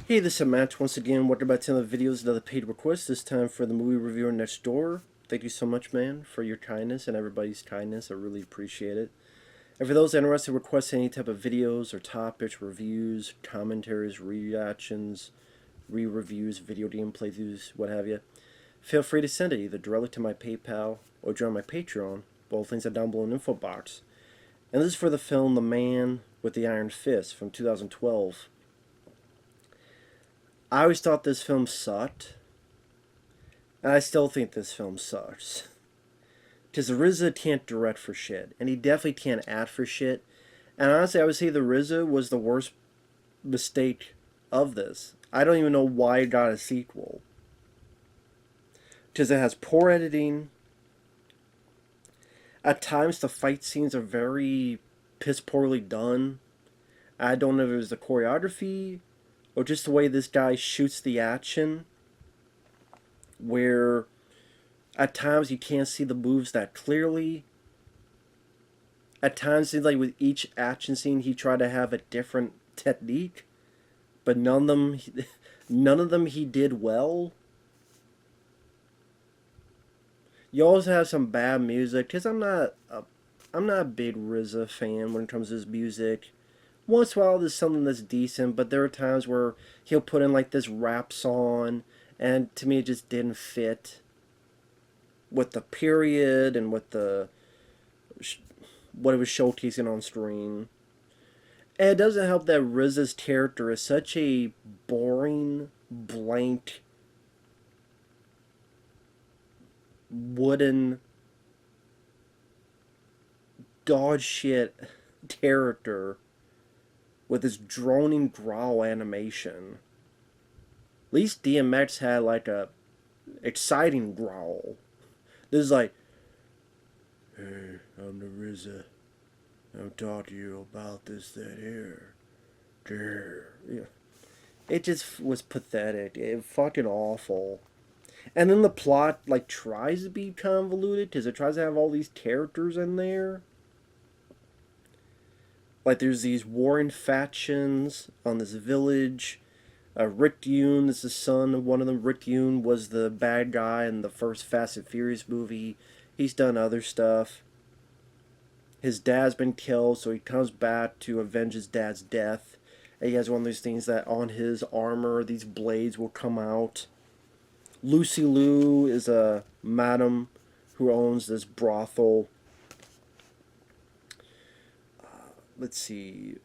Hey, this is Matt once again. Welcome back to another videos, another paid request. This time for the movie reviewer next door. Thank you so much, man, for your kindness and everybody's kindness. I really appreciate it. And for those interested in requesting any type of videos or topics, reviews, commentaries, reactions, re-reviews, video game playthroughs, what have you, feel free to send it either directly to my PayPal or join my Patreon. Both links are down below in the info box. And this is for the film The Man with the Iron Fist from 2012. I always thought this film sucked, and I still think this film sucks. Because RZA can't direct for shit, and he definitely can't act for shit. And honestly, I would say the RZA was the worst mistake of this. I don't even know why it got a sequel. Because it has poor editing. At times, the fight scenes are very piss poorly done. I don't know if it was the choreography or just the way this guy shoots the action, where at times you can't see the moves that clearly. At times, like with each action scene, he tried to have a different technique, but none of them he did well. You also have some bad music, because I'm not a big RZA fan when it comes to his music. Once in a while there's something that's decent, but there are times where he'll put in like this rap song, and to me it just didn't fit with the period and with the what it was showcasing on screen. And it doesn't help that RZA's character is such a boring, blank, wooden, dog shit character with this droning growl animation. At least DMX had like a exciting growl. This is like, "Hey, I'm the RZA. I'm talking to you about this, that, here. Yeah. It just was pathetic. It fucking awful. And then the plot like tries to be convoluted because it tries to have all these characters in there. Like there's these warring factions on this village. Rick Yune is the son of one of them. Rick Yune was the bad guy in the first Fast and Furious movie. He's done other stuff. His dad's been killed, so he comes back to avenge his dad's death. And he has one of those things that on his armor, these blades will come out. Lucy Liu is a madam who owns this brothel. Let's see.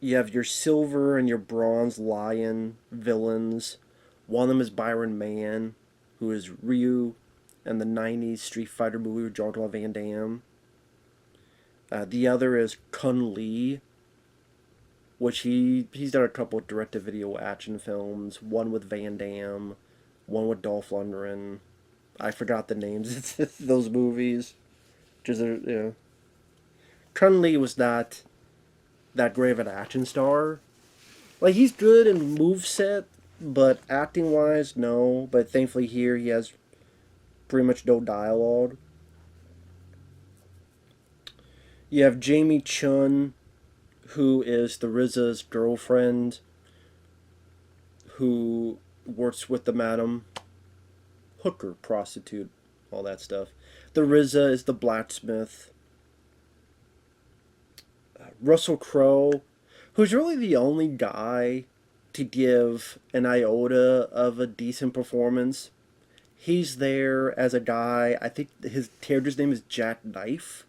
You have your silver and your bronze lion villains. One of them is Byron Mann, who is Ryu in the 90s Street Fighter movie with Jean-Claude Van Damme. The other is Cung, which he's done a couple of direct-to-video action films. One with Van Damme, one with Dolph Lundgren. I forgot the names of those movies. Just, Cung was not that great of an action star. Like, he's good in moveset, but acting-wise, no. But thankfully here, he has pretty much no dialogue. You have Jamie Chung, who is the RZA's girlfriend, who works with the madam, hooker, prostitute, all that stuff. The RZA is the blacksmith. Russell Crowe, who's really the only guy to give an iota of a decent performance. He's there as a guy. I think his character's name is Jack Knife.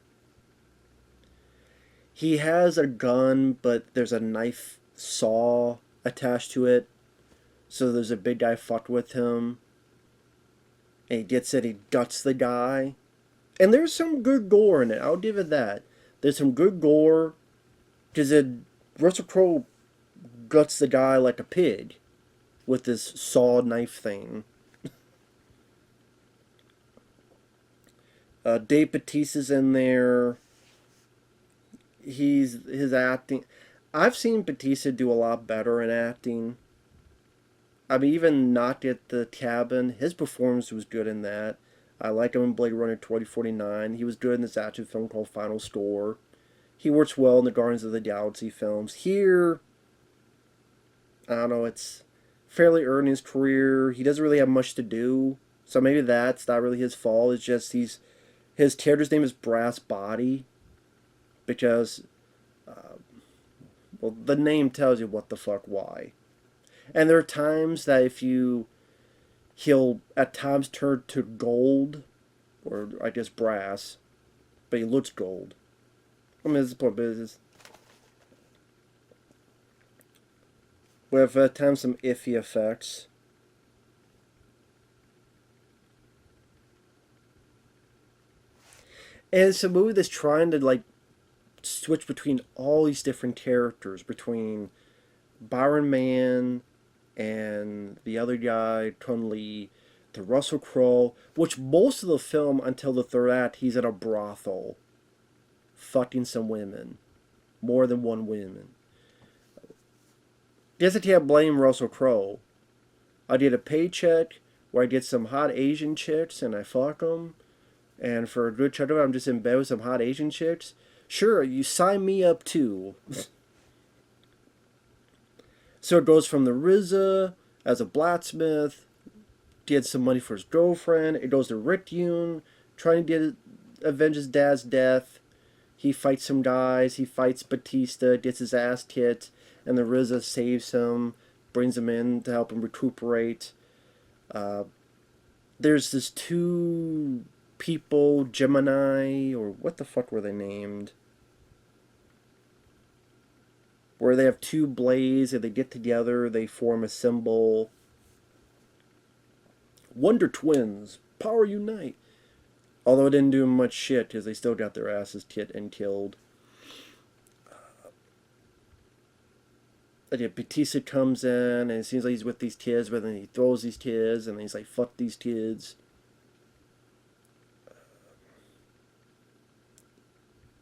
He has a gun, but there's a knife saw attached to it. So there's a big guy fucked with him. And he gets it, he guts the guy. And there's some good gore in it, I'll give it that. There's some good gore. Because Russell Crowe guts the guy like a pig with this saw knife thing. Dave Bautista's in there. His acting. I've seen Bautista do a lot better in acting. I mean, even Knock at the Cabin, his performance was good in that. I like him in Blade Runner 2049. He was good in this action film called Final Score. He works well in the Guardians of the Galaxy films. Here, I don't know, it's fairly early in his career. He doesn't really have much to do, so maybe that's not really his fault. It's just his character's name is Brass Body because, well, the name tells you what the fuck why. And there are times that he'll at times turn to gold, or I guess brass, but he looks gold. I mean, this is poor business. We have at times some iffy effects. And it's a movie that's trying to like switch between all these different characters, between Byron Mann and the other guy, Cung Lee, to Russell Crowe, which most of the film until the third act, he's at a brothel, fucking some women, more than one woman. Guess I can't blame Russell Crowe. I get a paycheck where I get some hot Asian chicks and I fuck them, and for a good chunk of it, I'm just in bed with some hot Asian chicks. Sure, you sign me up too. So it goes from the RZA as a blacksmith, gets some money for his girlfriend. It goes to Yune, trying to avenge his dad's death. He fights some guys. He fights Bautista, gets his ass kicked, and the RZA saves him, brings him in to help him recuperate. There's this two people, Gemini, or what the fuck were they named? Where they have two blades and they get together, they form a symbol. Wonder Twins, power unite. Although it didn't do much shit because they still got their asses kicked and killed. Yeah, Bautista comes in and it seems like he's with these kids, but then he throws these kids and he's like, fuck these kids.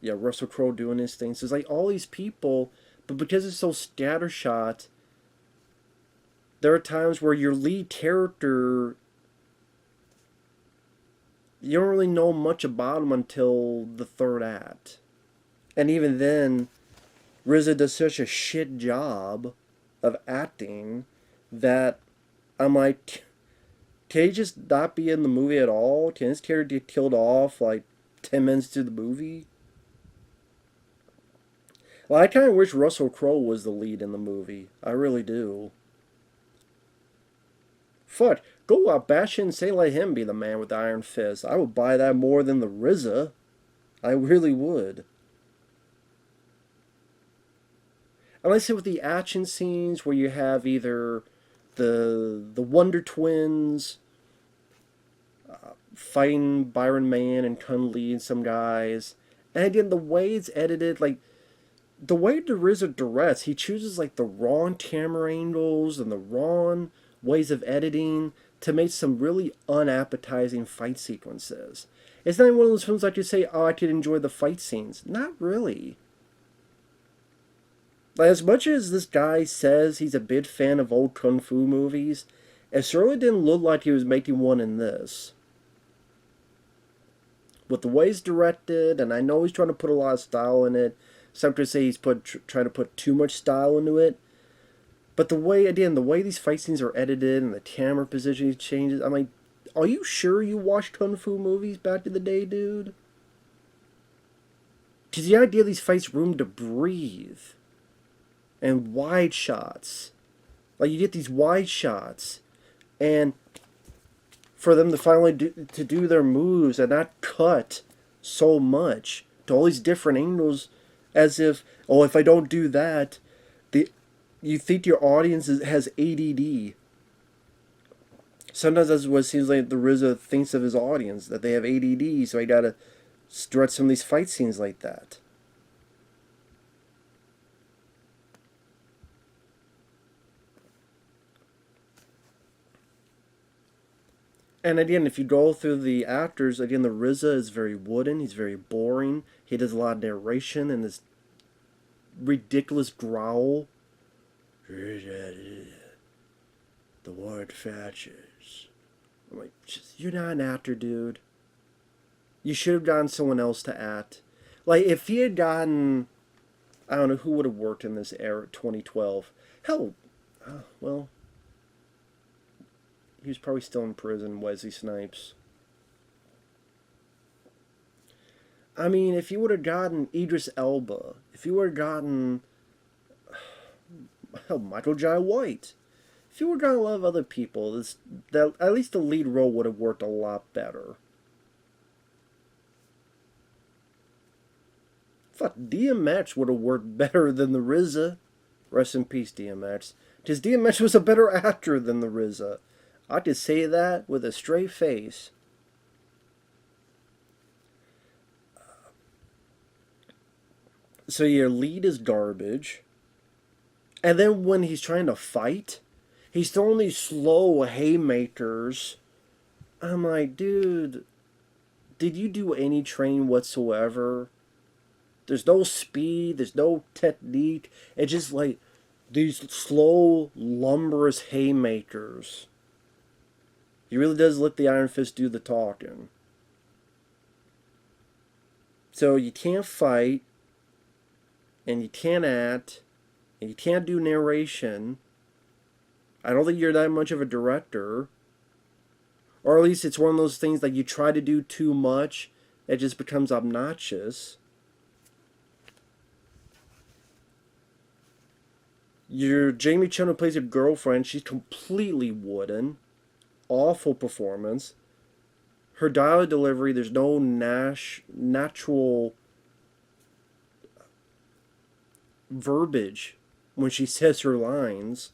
Yeah, Russell Crowe doing his thing. So it's like all these people, but because it's so scattershot, there are times where your lead character, you don't really know much about him until the third act. And even then, RZA does such a shit job of acting that I'm like, can he just not be in the movie at all? Can his character get killed off like 10 minutes to the movie? Well, I kind of wish Russell Crowe was the lead in the movie. I really do. Fuck, go out bash and say let him be the man with the iron fist. I would buy that more than the RZA. I really would. And like I said, with the action scenes where you have either the Wonder Twins fighting Byron Mann and Cung Lee and some guys, and again the way it's edited, like the way the RZA directs, he chooses like the wrong camera angles and the wrong ways of editing to make some really unappetizing fight sequences. It's not one of those films like you say, oh, I could enjoy the fight scenes. Not really. Like, as much as this guy says he's a big fan of old kung fu movies, it certainly didn't look like he was making one in this. With the way it's directed, and I know he's trying to put a lot of style in it. Some could say he's trying to put too much style into it. But the way these fight scenes are edited and the camera position changes, I'm like, are you sure you watched kung fu movies back in the day, dude? Because the idea of these fights, room to breathe. And wide shots. Like, you get these wide shots. And for them to finally do their moves and not cut so much to all these different angles, as if, oh, if I don't do that, you think your audience has ADD. Sometimes that's what it seems like the RZA thinks of his audience, that they have ADD, so I gotta stretch some of these fight scenes like that. And again, if you go through the actors, again, the RZA is very wooden. He's very boring. He does a lot of narration and this ridiculous growl. The word fetches. I'm like, you're not an actor, dude. You should have gotten someone else to act. Like, if he had gotten, I don't know who would have worked in this era, 2012. Hell, well, He's probably still in prison, Wesley Snipes. I mean, if you would have gotten Idris Elba, if you would have gotten Michael Jai White, if you would have gotten a lot of other people, at least the lead role would have worked a lot better. Fuck, DMX would have worked better than the RZA. Rest in peace, DMX. Because DMX was a better actor than the RZA. I could say that with a straight face. So your lead is garbage. And then when he's trying to fight, he's throwing these slow haymakers. I'm like, dude, did you do any training whatsoever? There's no speed, there's no technique. It's just like these slow, lumberous haymakers. He really does let the Iron Fist do the talking. So you can't fight, and you can't act, and you can't do narration. I don't think you're that much of a director. Or at least it's one of those things like you try to do too much, it just becomes obnoxious. Your Jamie Chung, who plays a girlfriend, she's completely wooden. Awful performance. Her dialogue delivery, there's no natural verbiage when she says her lines.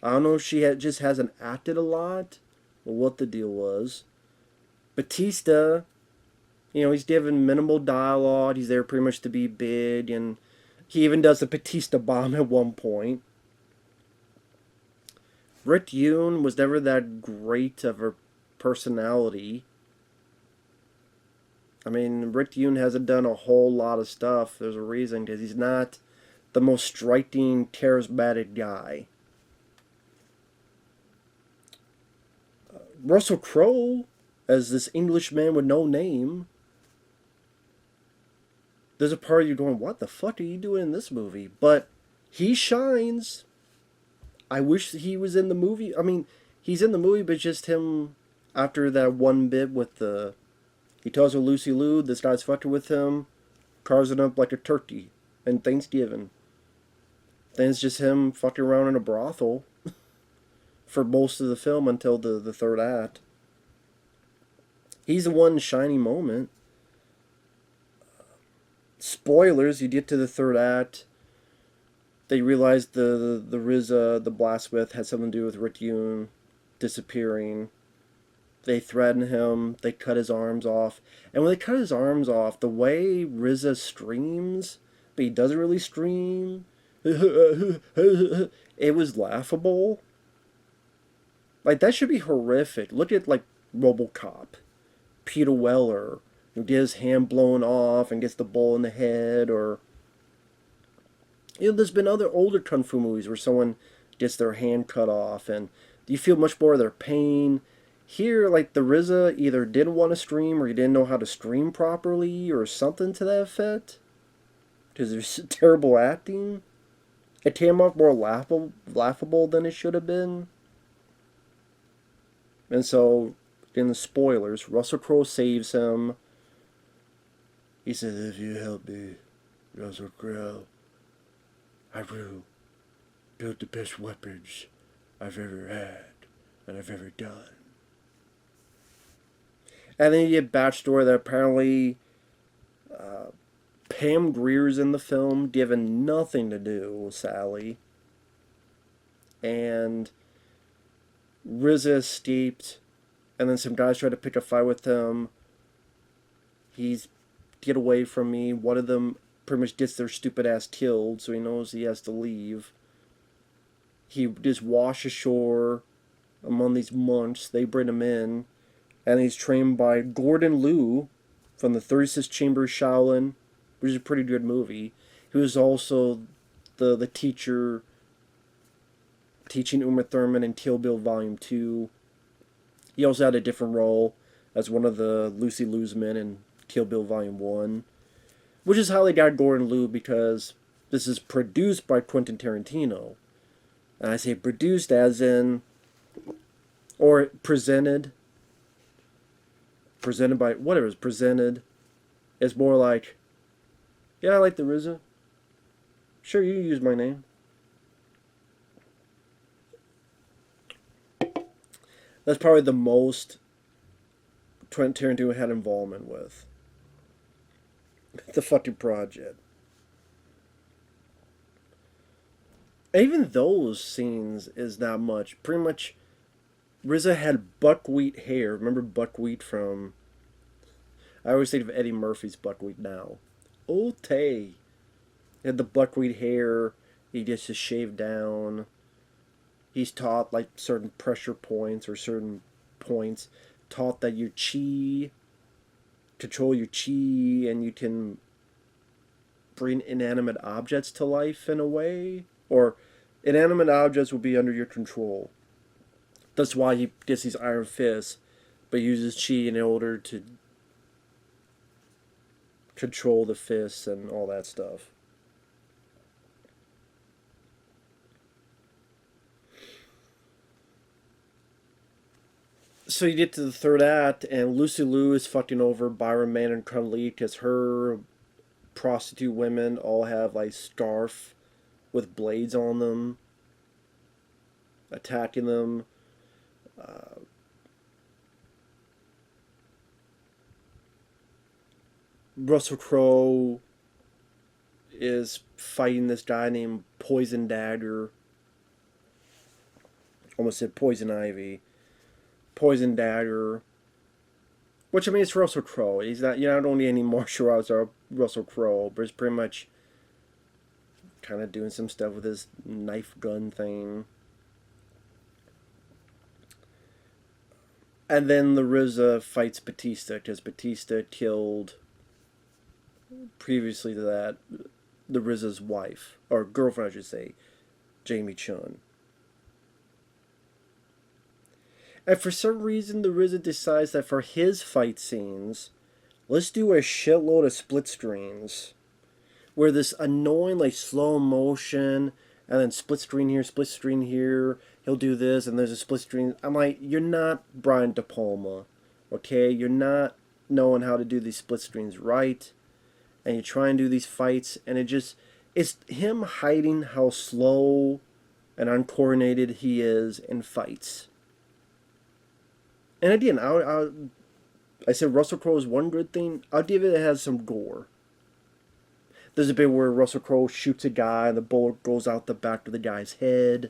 I don't know if she just hasn't acted a lot, or what the deal was. Bautista, he's given minimal dialogue. He's there pretty much to be big, and he even does the Bautista bomb at one point. Yune was never that great of a personality. I mean, Yune hasn't done a whole lot of stuff. There's a reason, because he's not the most striking, charismatic guy. Russell Crowe, as this Englishman with no name. There's a part of you going, what the fuck are you doing in this movie? But he shines. I wish he was in the movie. I mean, he's in the movie, but just him after that one bit with he tells her Lucy Liu, this guy's fucking with him, carves it up like a turkey, and Thanksgiving. Then it's just him fucking around in a brothel for most of the film until the third act. He's the one shining moment. Spoilers, you get to the third act, they realize the RZA, the blacksmith, had something to do with Yune disappearing. They threaten him, they cut his arms off. And when they cut his arms off, the way RZA screams, but he doesn't really scream, it was laughable. Like, that should be horrific. Look at, like, RoboCop. Peter Weller, who gets his hand blown off and gets the ball in the head, or there's been other older kung fu movies where someone gets their hand cut off and you feel much more of their pain. Here, like, the RZA either didn't want to scream or he didn't know how to scream properly or something to that effect, because there's terrible acting. It came off more laughable than it should have been. And so, in the spoilers, Russell Crowe saves him. He says, if you help me, Russell Crowe, I will build the best weapons I've ever had and I've ever done. And then you get backstory that apparently Pam Grier's in the film, given nothing to do with Sally. And RZA escaped, and then some guys try to pick a fight with him. He's, get away from me. One of them pretty much gets their stupid ass killed, so he knows he has to leave. He just washes ashore among these monks. They bring him in, and he's trained by Gordon Liu from the 36 Chambers Shaolin, which is a pretty good movie. He was also the teacher teaching Uma Thurman in Kill Bill Volume 2. He also had a different role as one of the Lucy Liu's men in Kill Bill Volume 1. Which is how they got Gordon Liu, because this is produced by Quentin Tarantino. And I say produced as in Or presented by whatever is presented. It's more like, yeah, I like the RZA. Sure, you use my name. That's probably the most Tarantino had involvement with. The fucking project. Even those scenes is not much. Pretty much, RZA had buckwheat hair. Remember buckwheat from? I always think of Eddie Murphy's buckwheat now. Ote. He had the buckwheat hair. He gets to shave down. He's taught like certain pressure points or certain points. Taught that your chi, control your chi, and you can bring inanimate objects to life in a way. Or inanimate objects will be under your control. That's why he gets these iron fists, but uses chi in order to control the fists and all that stuff. So you get to the third act, and Lucy Liu is fucking over Byron Mann and Cung because her prostitute women all have like scarf with blades on them, attacking them. Uh, Russell Crowe is fighting this guy named Poison Dagger. Almost said Poison Ivy. Poison Dagger. Which, I mean, it's Russell Crowe. He's not, you don't need any martial arts or Russell Crowe, but it's pretty much kind of doing some stuff with his knife gun thing. And then the RZA fights Bautista because Bautista killed, previously to that, the RZA's wife, or girlfriend, I should say, Jamie Chung. And for some reason, the RZA decides that for his fight scenes, let's do a shitload of split screens. Where this annoying, like, slow motion, and then split screen here, he'll do this, and there's a split screen. I'm like, you're not Brian De Palma, okay? You're not knowing how to do these split screens right, and you try and do these fights, and it's him hiding how slow and uncoordinated he is in fights. And again, I said Russell Crowe is one good thing. I'll give it has some gore. There's a bit where Russell Crowe shoots a guy and the bullet goes out the back of the guy's head.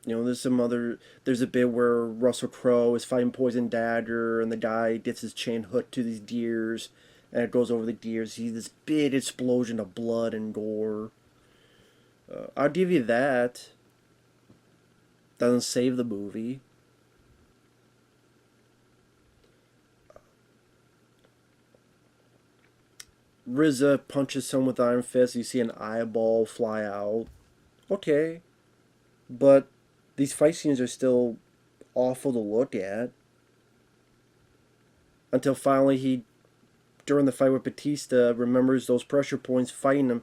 There's a bit where Russell Crowe is fighting Poison Dagger and the guy gets his chain hooked to these deers and it goes over the deers. You see this big explosion of blood and gore. I'll give you that. Doesn't save the movie. RZA punches someone with Iron Fist. You see an eyeball fly out. Okay. But these fight scenes are still awful to look at. Until finally during the fight with Bautista, remembers those pressure points fighting him.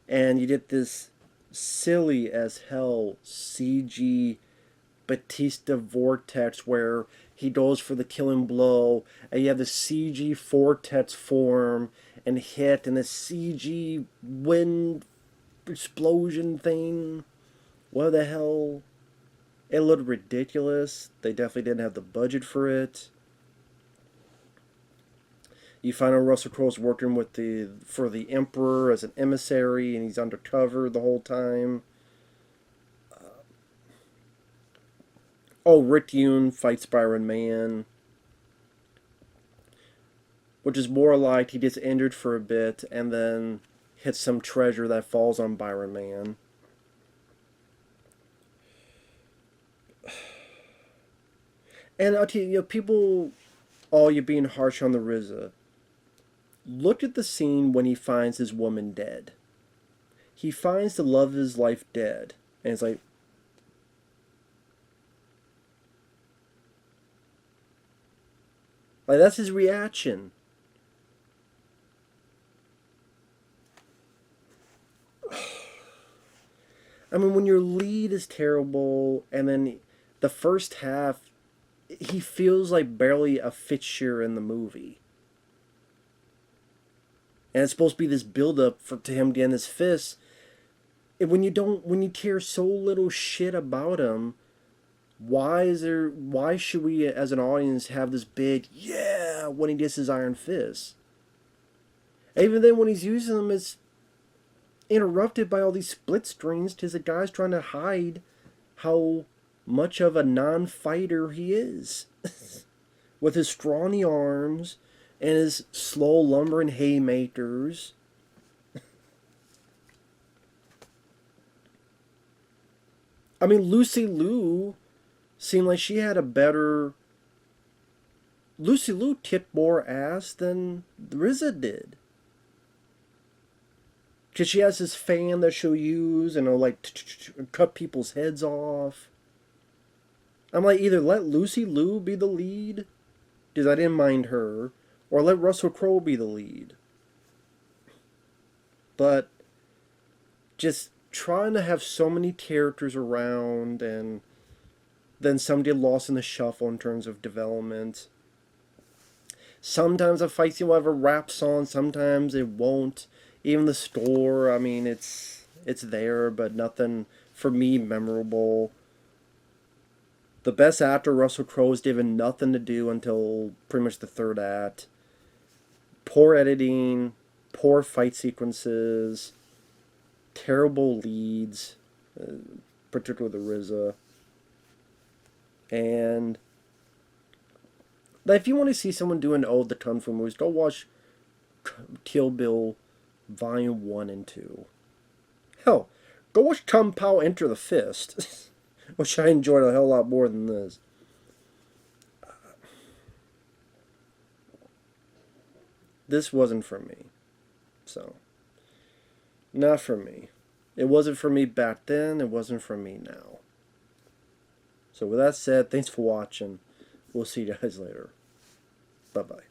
And you get this silly as hell CG Bautista vortex where he goes for the killing blow, and you have the CG vortex form and hit, and the CG wind explosion thing. What the hell? It looked ridiculous. They definitely didn't have the budget for it. You find out Russell Crowe's working for the Emperor as an emissary, and he's undercover the whole time. Rick Yune fights Byron Mann, which is more like he gets injured for a bit and then hits some treasure that falls on Byron Mann. And I'll tell you, people, you're being harsh on the RZA. Look at the scene when he finds his woman dead. He finds the love of his life dead, and it's like, that's his reaction. I mean, when your lead is terrible, and then the first half, he feels like barely a fixture in the movie. And it's supposed to be this build-up to him getting his fists. And when you care so little shit about him, why should we as an audience have this big, yeah, when he gets his iron fist? Even then when he's using them, it's interrupted by all these split screens because the guy's trying to hide how much of a non-fighter he is. With his scrawny arms and his slow lumbering haymakers. I mean, Lucy Liu seemed like she had a better... Lucy Liu kicked more ass than RZA did. Because she has this fan that she'll use and it'll like cut people's heads off. I'm like, either let Lucy Liu be the lead, because I didn't mind her, or let Russell Crowe be the lead. But just trying to have so many characters around and then some get lost in the shuffle in terms of development. Sometimes a fight scene will have a rap song, sometimes it won't. Even the score, I mean, it's there, but nothing, for me, memorable. The best actor, Russell Crowe, is given nothing to do until pretty much the third act. Poor editing, poor fight sequences, terrible leads, particularly the RZA. And if you want to see someone do an ode to Kung Fu movies, go watch Kill Bill Volume 1 and 2. Hell, go watch Kung Pao Enter the Fist, which I enjoyed a hell lot more than this. This wasn't for me. So, not for me. It wasn't for me back then, it wasn't for me now. So with that said, thanks for watching. We'll see you guys later. Bye-bye.